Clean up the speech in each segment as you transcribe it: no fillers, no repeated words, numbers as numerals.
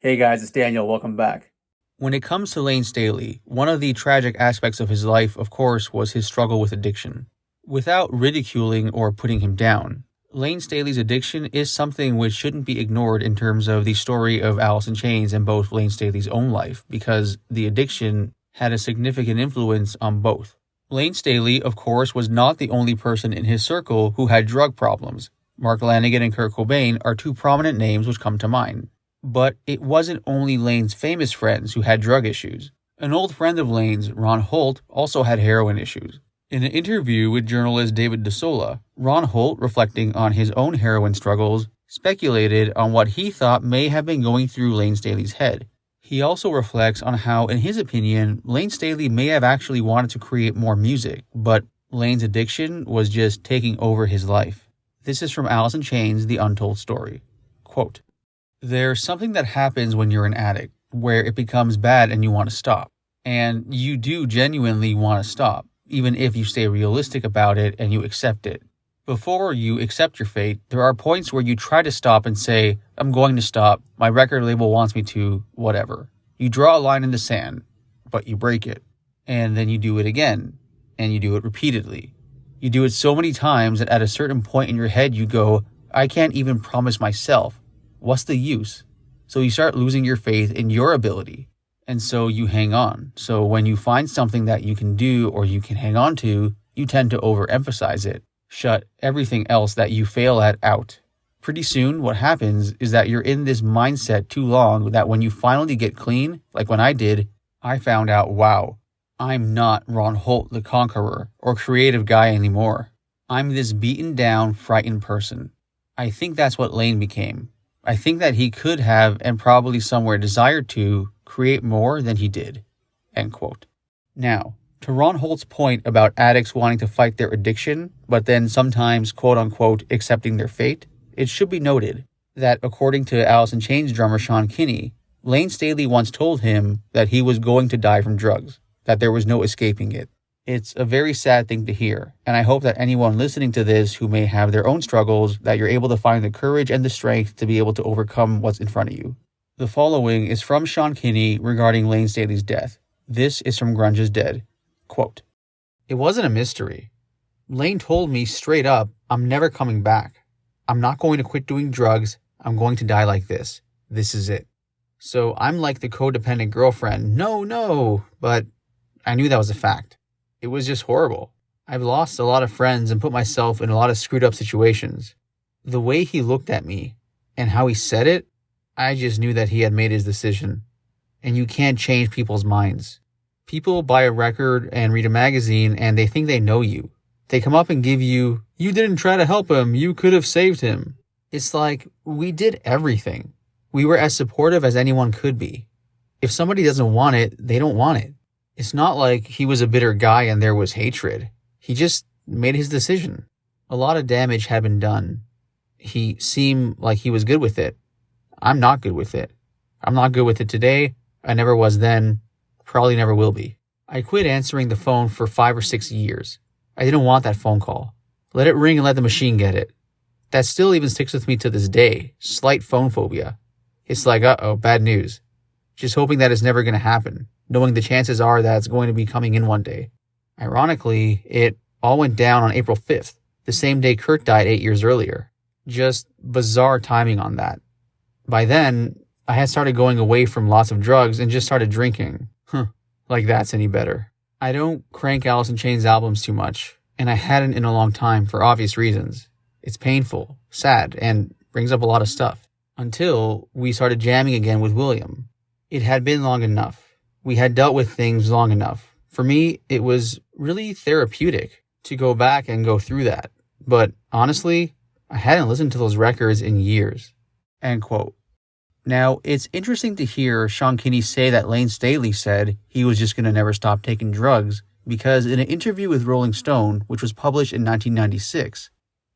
Hey guys, it's Daniel. Welcome back. When it comes to Layne Staley, one of the tragic aspects of his life, of course, was his struggle with addiction. Without ridiculing or putting him down, Layne Staley's addiction is something which shouldn't be ignored in terms of the story of Alice in Chains and both Layne Staley's own life, because the addiction had a significant influence on both. Layne Staley, of course, was not the only person in his circle who had drug problems. Mark Lanegan and Kurt Cobain are two prominent names which come to mind. But it wasn't only Layne's famous friends who had drug issues. An old friend of Layne's, Ron Holt, also had heroin issues. In an interview with journalist David DeSola, Ron Holt, reflecting on his own heroin struggles, speculated on what he thought may have been going through Layne Staley's head. He also reflects on how, in his opinion, Layne Staley may have actually wanted to create more music, but Layne's addiction was just taking over his life. This is from Alice in Chains, The Untold Story. Quote, "There's something that happens when you're an addict, where it becomes bad and you want to stop. And you do genuinely want to stop, even if you stay realistic about it and you accept it. Before you accept your fate, there are points where you try to stop and say, I'm going to stop, my record label wants me to, whatever. You draw a line in the sand, but you break it. And then you do it again, and you do it repeatedly. You do it so many times that at a certain point in your head you go, I can't even promise myself. What's the use? So you start losing your faith in your ability. And so you hang on. So when you find something that you can do or you can hang on to, you tend to overemphasize it. Shut everything else that you fail at out. Pretty soon, what happens is that you're in this mindset too long that when you finally get clean, like when I did, I found out, wow, I'm not Ron Holt the conqueror or creative guy anymore. I'm this beaten down, frightened person. I think that's what Layne became. I think that he could have, and probably somewhere desired to, create more than he did." End quote. Now, to Ron Holt's point about addicts wanting to fight their addiction, but then sometimes, quote-unquote, accepting their fate, it should be noted that according to Alice in Chains drummer Sean Kinney, Layne Staley once told him that he was going to die from drugs, that there was no escaping it. It's a very sad thing to hear, and I hope that anyone listening to this who may have their own struggles, that you're able to find the courage and the strength to be able to overcome what's in front of you. The following is from Sean Kinney regarding Layne Staley's death. This is from Grunge is Dead. Quote, "It wasn't a mystery. Layne told me straight up, I'm never coming back. I'm not going to quit doing drugs. I'm going to die like this. This is it. So I'm like the codependent girlfriend. No, but I knew that was a fact. It was just horrible. I've lost a lot of friends and put myself in a lot of screwed up situations. The way he looked at me and how he said it, I just knew that he had made his decision. And you can't change people's minds. People buy a record and read a magazine and they think they know you. They come up and give you didn't try to help him, you could have saved him. It's like, we did everything. We were as supportive as anyone could be. If somebody doesn't want it, they don't want it. It's not like he was a bitter guy and there was hatred. He just made his decision. A lot of damage had been done. He seemed like he was good with it. I'm not good with it. I'm not good with it today. I never was then. Probably never will be. I quit answering the phone for 5 or 6 years. I didn't want that phone call. Let it ring and let the machine get it. That still even sticks with me to this day. Slight phone phobia. It's like, uh-oh, bad news. Just hoping that it's never going to happen, knowing the chances are that it's going to be coming in one day. Ironically, it all went down on April 5th, the same day Kurt died 8 years earlier. Just bizarre timing on that. By then, I had started going away from lots of drugs and just started drinking. Like that's any better. I don't crank Alice in Chains albums too much, and I hadn't in a long time for obvious reasons. It's painful, sad, and brings up a lot of stuff. Until we started jamming again with William. It had been long enough. We had dealt with things long enough. For me, it was really therapeutic to go back and go through that. But honestly, I hadn't listened to those records in years. End quote. Now, it's interesting to hear Sean Kinney say that Layne Staley said he was just going to never stop taking drugs, because in an interview with Rolling Stone, which was published in 1996,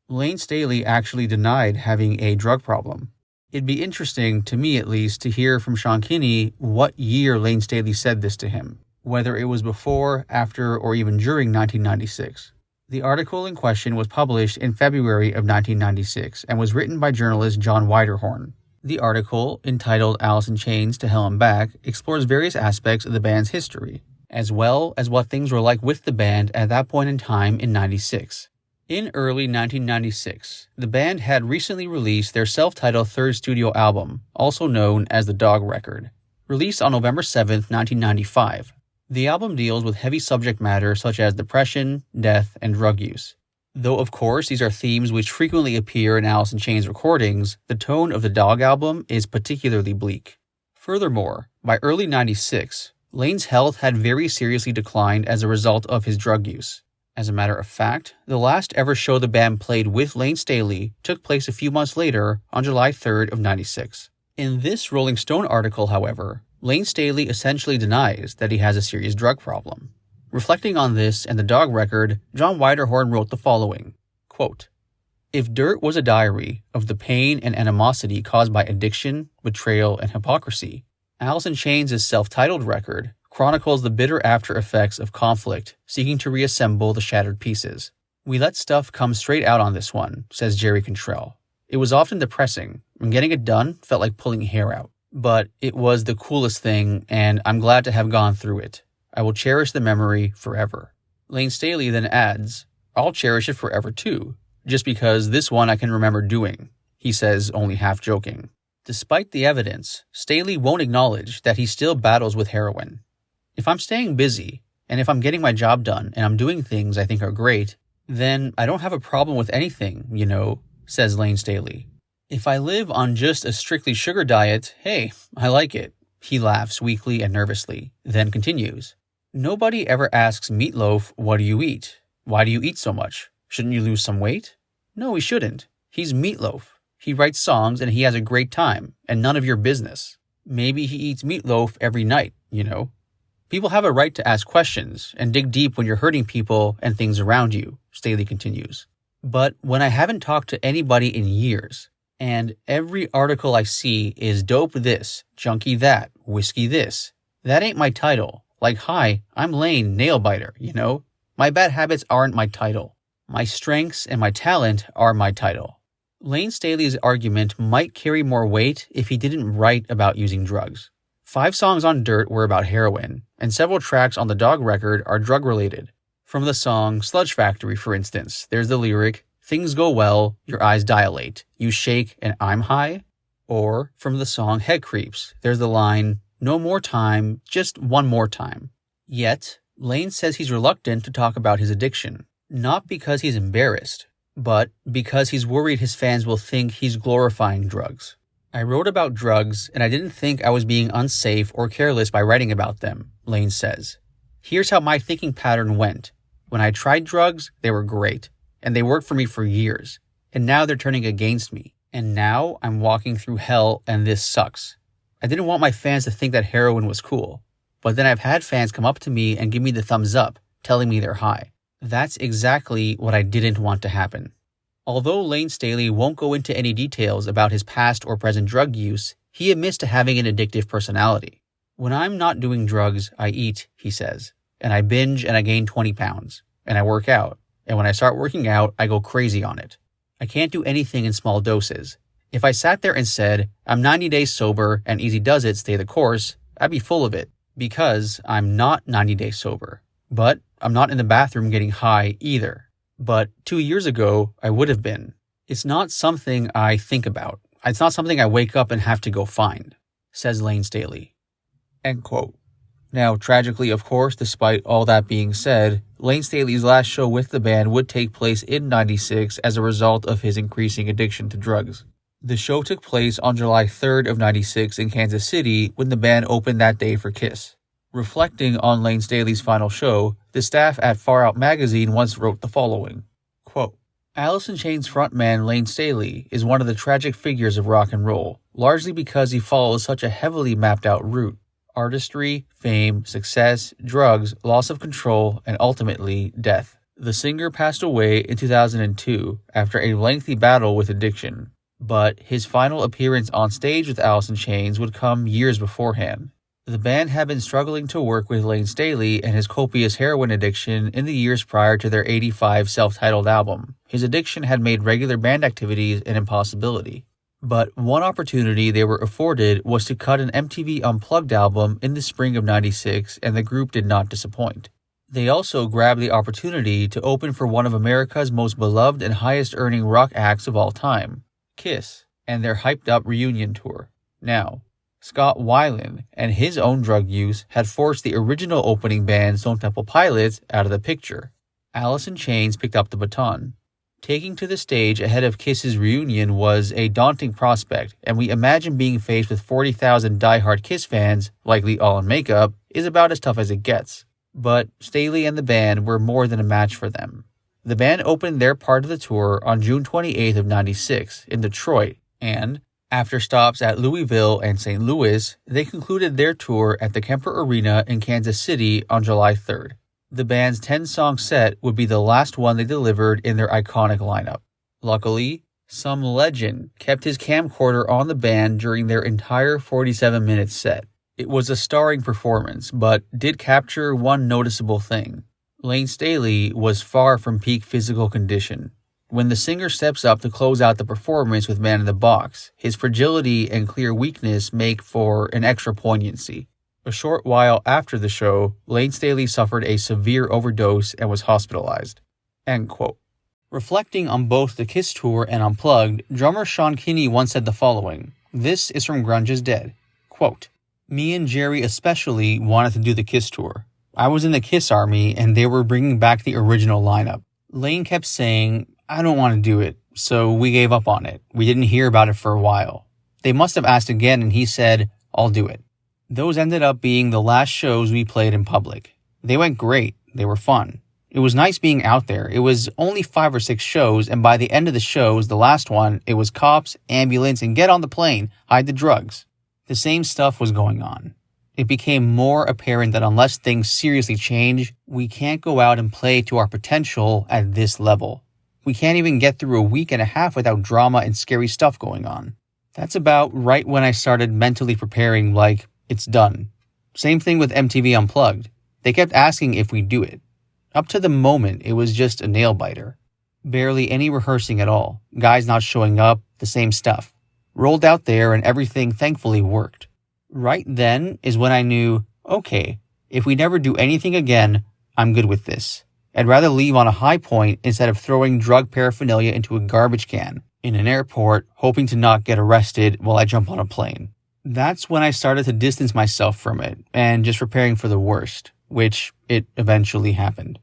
Layne Staley actually denied having a drug problem. It'd be interesting, to me at least, to hear from Sean Kinney what year Layne Staley said this to him, whether it was before, after, or even during 1996. The article in question was published in February of 1996 and was written by journalist John Widerhorn. The article, entitled Alice in Chains to Hell and Back, explores various aspects of the band's history, as well as what things were like with the band at that point in time in '96. In early 1996, the band had recently released their self-titled third studio album, also known as the Dog Record, released on November 7, 1995. The album deals with heavy subject matter such as depression, death, and drug use. Though of course these are themes which frequently appear in Alice in Chains recordings, the tone of the Dog album is particularly bleak. Furthermore, by early '96, Layne's health had very seriously declined as a result of his drug use. As a matter of fact, the last ever show the band played with Layne Staley took place a few months later on July 3rd of '96. In this Rolling Stone article, however, Layne Staley essentially denies that he has a serious drug problem. Reflecting on this and the Dog Record, John Widerhorn wrote the following, quote, "If Dirt was a diary of the pain and animosity caused by addiction, betrayal, and hypocrisy, Alice in Chains' self-titled record chronicles the bitter after effects of conflict seeking to reassemble the shattered pieces. We let stuff come straight out on this one," says Jerry Cantrell. "It was often depressing, and getting it done felt like pulling hair out. But it was the coolest thing, and I'm glad to have gone through it. I will cherish the memory forever." Layne Staley then adds, "I'll cherish it forever too, just because this one I can remember doing," he says, only half joking. Despite the evidence, Staley won't acknowledge that he still battles with heroin. "If I'm staying busy, and if I'm getting my job done, and I'm doing things I think are great, then I don't have a problem with anything, says Layne Staley. If I live on just a strictly sugar diet, hey, I like it." He laughs weakly and nervously, then continues, "Nobody ever asks Meatloaf, 'What do you eat? Why do you eat so much? Shouldn't you lose some weight?' No, he shouldn't. He's Meatloaf. He writes songs and he has a great time, and none of your business. Maybe he eats meatloaf every night, People have a right to ask questions and dig deep when you're hurting people and things around you," Staley continues. "But when I haven't talked to anybody in years, and every article I see is dope this, junkie that, whiskey this, that ain't my title. Like, hi, I'm Layne, nail-biter, My bad habits aren't my title. My strengths and my talent are my title." Layne Staley's argument might carry more weight if he didn't write about using drugs. 5 songs on Dirt were about heroin, and several tracks on the Dog Record are drug-related. From the song Sludge Factory, for instance, there's the lyric, "Things go well, your eyes dilate, you shake and I'm high." Or from the song Head Creeps, there's the line, "No more time, just one more time." Yet, Layne says he's reluctant to talk about his addiction, not because he's embarrassed, but because he's worried his fans will think he's glorifying drugs. "I wrote about drugs, and I didn't think I was being unsafe or careless by writing about them," Layne says. "Here's how my thinking pattern went. When I tried drugs, they were great, and they worked for me for years, and now they're turning against me, and now I'm walking through hell, and this sucks. I didn't want my fans to think that heroin was cool, but then I've had fans come up to me and give me the thumbs up, telling me they're high. That's exactly what I didn't want to happen." Although Layne Staley won't go into any details about his past or present drug use, he admits to having an addictive personality. "When I'm not doing drugs, I eat," he says, "and I binge and I gain 20 pounds, and I work out, and when I start working out, I go crazy on it. I can't do anything in small doses. If I sat there and said, I'm 90 days sober and easy does it, stay the course, I'd be full of it, because I'm not 90 days sober. But I'm not in the bathroom getting high either. But 2 years ago, I would have been. It's not something I think about. It's not something I wake up and have to go find," says Layne Staley. End quote. Now, tragically, of course, despite all that being said, Layne Staley's last show with the band would take place in '96 as a result of his increasing addiction to drugs. The show took place on July 3rd of '96 in Kansas City when the band opened that day for Kiss. Reflecting on Layne Staley's final show, the staff at Far Out magazine once wrote the following, quote, "Alice in Chains frontman Layne Staley is one of the tragic figures of rock and roll, largely because he follows such a heavily mapped out route. Artistry, fame, success, drugs, loss of control, and ultimately, death. The singer passed away in 2002 after a lengthy battle with addiction, but his final appearance on stage with Alice in Chains would come years beforehand. The band had been struggling to work with Layne Staley and his copious heroin addiction in the years prior to their '85 self-titled album. His addiction had made regular band activities an impossibility. But one opportunity they were afforded was to cut an MTV Unplugged album in the spring of '96, and the group did not disappoint. They also grabbed the opportunity to open for one of America's most beloved and highest-earning rock acts of all time, Kiss, and their hyped-up reunion tour. Now, Scott Weiland and his own drug use had forced the original opening band Stone Temple Pilots out of the picture. Alice in Chains picked up the baton. Taking to the stage ahead of Kiss's reunion was a daunting prospect, and we imagine being faced with 40,000 die-hard Kiss fans, likely all in makeup, is about as tough as it gets. But Staley and the band were more than a match for them. The band opened their part of the tour on June 28th of '96 in Detroit, and, after stops at Louisville and St. Louis, they concluded their tour at the Kemper Arena in Kansas City on July 3rd. The band's 10-song set would be the last one they delivered in their iconic lineup. Luckily, some legend kept his camcorder on the band during their entire 47-minute set. It was a starring performance, but did capture one noticeable thing. Layne Staley was far from peak physical condition. When the singer steps up to close out the performance with Man in the Box, his fragility and clear weakness make for an extra poignancy. A short while after the show, Layne Staley suffered a severe overdose and was hospitalized. End quote. Reflecting on both the Kiss tour and Unplugged, drummer Sean Kinney once said the following. This is from Grunge is Dead. Quote, "Me and Jerry especially wanted to do the Kiss tour. I was in the Kiss Army and they were bringing back the original lineup. Layne kept saying, I don't want to do it, so we gave up on it. We didn't hear about it for a while. They must have asked again and he said, I'll do it. Those ended up being the last shows we played in public. They went great. They were fun. It was nice being out there. It was only 5 or 6 shows, and by the end of the shows, the last one, it was cops, ambulance, and get on the plane, hide the drugs. The same stuff was going on. It became more apparent that unless things seriously change, we can't go out and play to our potential at this level. We can't even get through a week and a half without drama and scary stuff going on. That's about right when I started mentally preparing like, it's done. Same thing with MTV Unplugged. They kept asking if we'd do it. Up to the moment, it was just a nail-biter. Barely any rehearsing at all. Guys not showing up, the same stuff. Rolled out there and everything thankfully worked. Right then is when I knew, okay, if we never do anything again, I'm good with this. I'd rather leave on a high point instead of throwing drug paraphernalia into a garbage can in an airport, hoping to not get arrested while I jump on a plane. That's when I started to distance myself from it and just preparing for the worst, which it eventually happened.